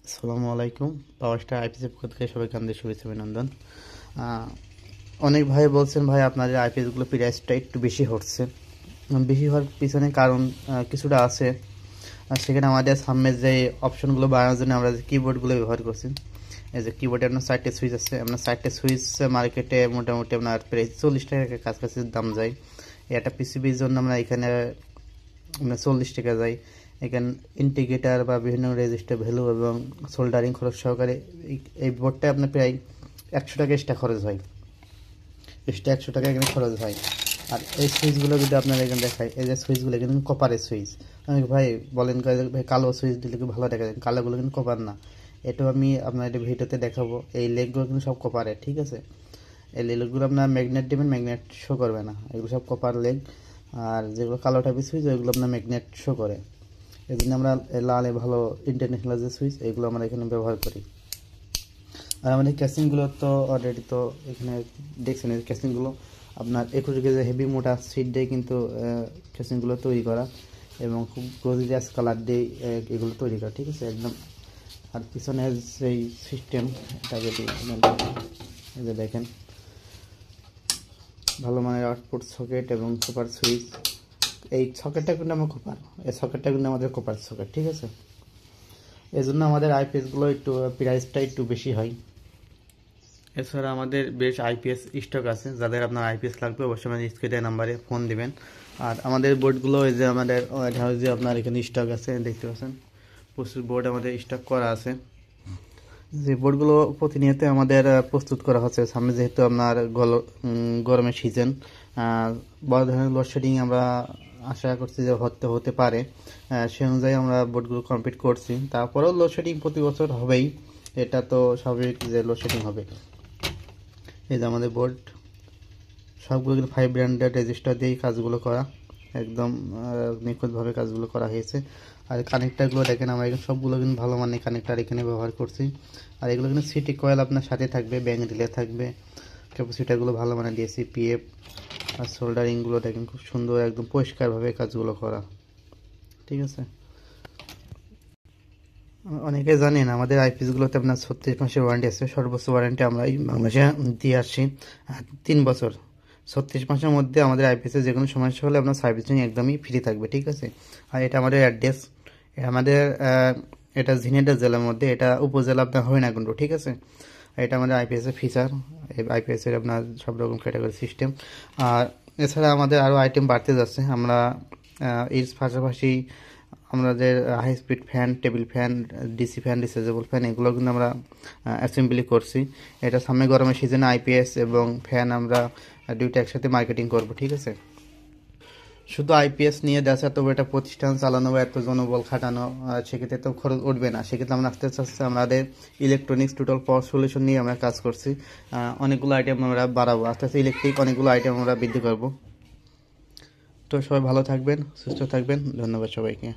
আসসালামু আলাইকুম। পাওয়ার star IPS পক্ষ থেকে সবাইকে আমাদের শুভেচ্ছা অভিনন্দন। অনেক ভাই বলছেন ভাই আপনাদের আইপিএসগুলো প্রাইসটা একটু বেশি হচ্ছে। বেশি হওয়ার পিছনে কারণ কিছুটা আছে। সেখানে আমাদের সামনে যে অপশনগুলো বাড়ানোর জন্য আমরা যে কিবোর্ডগুলো ব্যবহার করছি, এই যে কিবোর্ডে আপনার 4টে সুইচ আছে। আপনার 4টে সুইচ মার্কেটে মোটামুটি আপনার প্রায় 40 টাকার কাছাকাছি দাম যায়। একটা পিসিবির জন্য আমরা এখানে 40 টাকা যায়। এখানে ইন্টিগ্রেটার বা বিভিন্ন রেজিস্টার ভ্যালু এবং সোল্ডারিং খরচ সহকারে এই বোর্ডটা আপনার প্রায় 100 টাকা এক্সট্রা খরচ হয়। এক্সট্রা 100 টাকা এখানে খরচ হয়। আর এই সুইচগুলো যদি আপনার এখানে দেখায়, এই যে সুইচগুলো কিন্তু কপারের সুইচ। অনেক ভাই বলেন ভাই কালো সুইচ দিলে কি ভালো দেখা যায়, কালোগুলো কিন্তু কপার না। এটাও আমি আপনার এটা ভিডিওতে দেখাবো। এই লেগগুলো কিন্তু সব কপারের, ঠিক আছে। এই লেগগুলো আপনার ম্যাগনেট দেবেন, ম্যাগনেট শো করবে না, এগুলো সব কপার লেগ। আর যেগুলো কালো টাইপের সুইচ ওইগুলো আপনার ম্যাগনেট শো করে। এই জন্য আমরা লালে ভালো ইন্টারন্যাশনাল যে সুইচ এগুলো আমরা এখানে ব্যবহার করি। আর আমাদের ক্যাসিংগুলো তো অলরেডি তো এখানে দেখছেন, এই ক্যাসিংগুলো আপনার 21 কেজি হেভি মোটা সিট দিয়ে কিন্তু ক্যাসিংগুলো তৈরি করা এবং খুব গর্জিয়াস কালার দিয়ে এগুলো তৈরি করা, ঠিক আছে একদম। আর পিছনের সেই সিস্টেম এটা যদি এই যে দেখেন, ভালো মানের আউটপুট সকেট এবং কপার সুইচ। এই সকেটটা কিন্তু আমার কপার, এই সকেটটা কিন্তু আমাদের কপার সকেট, ঠিক আছে। এই জন্য আমাদের আইপিএসগুলো একটু প্রাইসটা একটু বেশি হয়। এছাড়া আমাদের বেশ আইপিএস স্টক আছে। যাদের আপনার আইপিএস লাগবে অবশ্যই আমাদের স্ক্রিনে নাম্বারে ফোন দিবেন। আর আমাদের বোর্ডগুলো এই যে আমাদের হাউসে আপনার এখানে স্টক আছে, দেখতে পাচ্ছেন প্রচুর বোর্ড আমাদের স্টক করা আছে। যে বোর্ডগুলো প্রতিনিয়ত আমাদের প্রস্তুত করা হচ্ছে। সামনে যেহেতু আপনার গরমের সিজন, বড় ধরনের লোডশেডিং আমরা আশা করছি যে হতে পারে। সে অনুযায়ী আমরা বোর্ডগুলো কমপ্লিট করছি। তারপরেও লোডশেডিং প্রতি বছর হবেই, এটা তো স্বাভাবিক যে লোডশেডিং হবে। এই যে আমাদের বোর্ড সবগুলো কিন্তু 5 ব্র্যান্ডের রেজিস্টার দিয়েই কাজগুলো করা, একদম নিখুঁতভাবে কাজগুলো করা হয়েছে। আর কানেক্টারগুলো দেখেন, আমরা এখানে সবগুলো কিন্তু ভালো মানের কানেক্টার এখানে ব্যবহার করছি। আর এগুলো কিন্তু সিটি কয়েল আপনার সাথে থাকবে, ব্যাং রিলে থাকবে, ক্যাপাসিটারগুলো ভালো মানের দিয়েছি, পিএফ। আর সোল্ডারিংগুলো দেখেন খুব সুন্দর একদম পরিষ্কারভাবে কাজগুলো করা, ঠিক আছে। অনেকে জানেন আমাদের আইপিএসগুলোতে আপনার 36 মাসের ওয়ারেন্টি আছে। সর্বোচ্চ ওয়ারেন্টি আমরা এই বাংলাদেশে দিয়ে আসছি 3 বছর। 36 মাসের মধ্যে আমাদের আইপিএসের যে কোনো সমস্যা হলে আপনার সার্ভিসিং একদমই ফ্রি থাকবে, ঠিক আছে। আর এটা আমাদের অ্যাড্রেস, আমাদের এটা ঝিনাইদহ জেলার মধ্যে, এটা উপজেলা আপনার হরিণাকুণ্ড, ঠিক আছে। এটা আমাদের আইপিএসের ফিচার। আইপিএসের আপনার সব রকম ক্যাটাগরি সিস্টেম। আর এছাড়া আমাদের আরও আইটেম বাড়তে যাচ্ছে। আমরা এর পাশাপাশি আমাদের high speed fan, table fan, DC fan, rechargeable fan এগুলো কিন্তু আমরা অ্যাসেম্বলি করছি। এটা সামনে গরমের সিজনে আইপিএস এবং ফ্যান আমরা দুইটা একসাথে মার্কেটিং করব, ঠিক আছে। শুধু আইপিএস নিয়ে দেশে এত একটা প্রতিষ্ঠান চালানো বা এত জনবল খাটানো, সেক্ষেত্রে তো খরচ উঠবে না। সেক্ষেত্রে আমরা আস্তে আস্তে আমাদের ইলেকট্রনিক্স টোটাল পাওয়ার সলিউশন নিয়ে আমরা কাজ করছি। অনেকগুলো আইটেম আমরা বাড়াবো, আস্তে আস্তে ইলেকট্রিক অনেকগুলো আইটেম আমরা বৃদ্ধি করব। তো সবাই ভালো থাকবেন, সুস্থ থাকবেন, ধন্যবাদ সবাইকে।